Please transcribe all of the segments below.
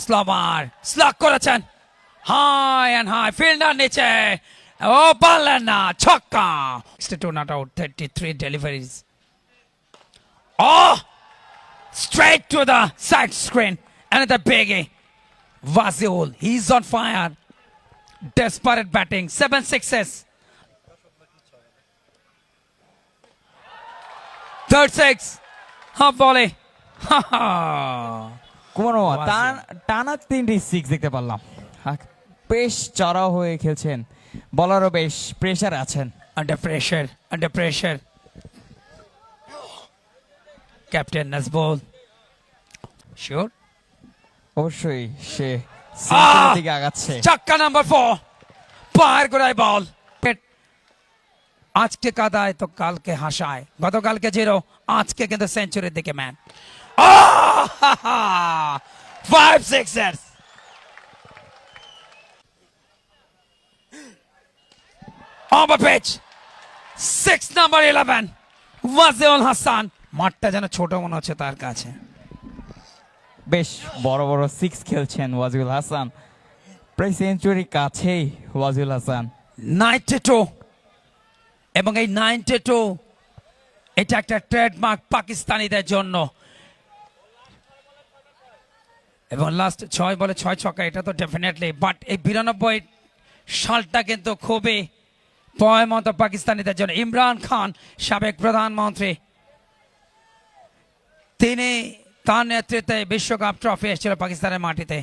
স্লামার slug করেছেন high and high fielder নিচে ও পারলেন না ছক্কা 62 not out 33 deliveries straight to the side screen another biggie Vasil he's on fire desperate batting 7 sixes third six half volley Kumar টানা 3টি six দেখতে পারলাম। বেশ চড়াও হয়ে খেলছেন, বলারও বেশ প্রেসার আছেন। under pressure Captain Nazbol sure অবশ্যই সে সেঞ্চুরির দিকে আগাচ্ছে। ছক্কা নাম্বার 4 পার করায় বল আজকে কাদায় তো কালকে হাসায়, গতকালকে জিরো আজকে কিন্তু সেঞ্চুরির দিকে man 5 sixers on the pitch 6 number 11 Waziul Hasan মাঠটা যেন ছোট মনে হচ্ছে তার কাছে। বেশ বড় বড় সিক্স খেলছেন ওয়াজিউল হাসান, প্রায় সেঞ্চুরির কাছেই ওয়াজিউল হাসান। 92 এবং এই 92 এটা একটা ট্রেডমার্ক পাকিস্তানিদের জন্য এবং লাস্ট 6 বলে 6 ছক্কা এটা তো ডেফিনেটলি, বাট এই 92 সালটা কিন্তু খুবই পয়মন্ত পাকিস্তানিদের জন্য। ইমরান খান সাবেক প্রধানমন্ত্রী, তিনি তার নেতৃত্বে বিশ্বকাপ ট্রফি এসেছিল পাকিস্তানের মাটিতে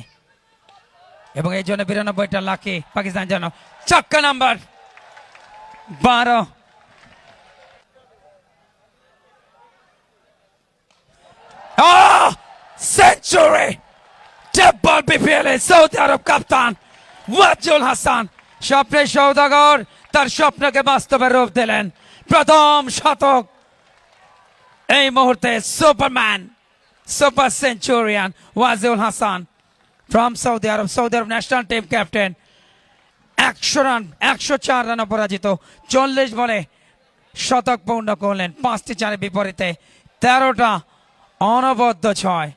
এবং এই জন্য 92টা লাকি পাকিস্তান জন্য। ছক্কা number 12 century double BPL Saudi Arab কাপ্তান ওয়াজিউল হাসান স্বপ্নের সৌদাগর তার স্বপ্নকে বাস্তবে রূপ দিলেন। প্রথম শতক এই মুহূর্তে superman super centurion Wajiul Hasan from Saudi Arab national team captain. 100 run 104 run অপরাজিত, 40 বলে শতক পূর্ণ করলেন, 5টি চারের বিপরীতে 13টা অনবদ্য 6।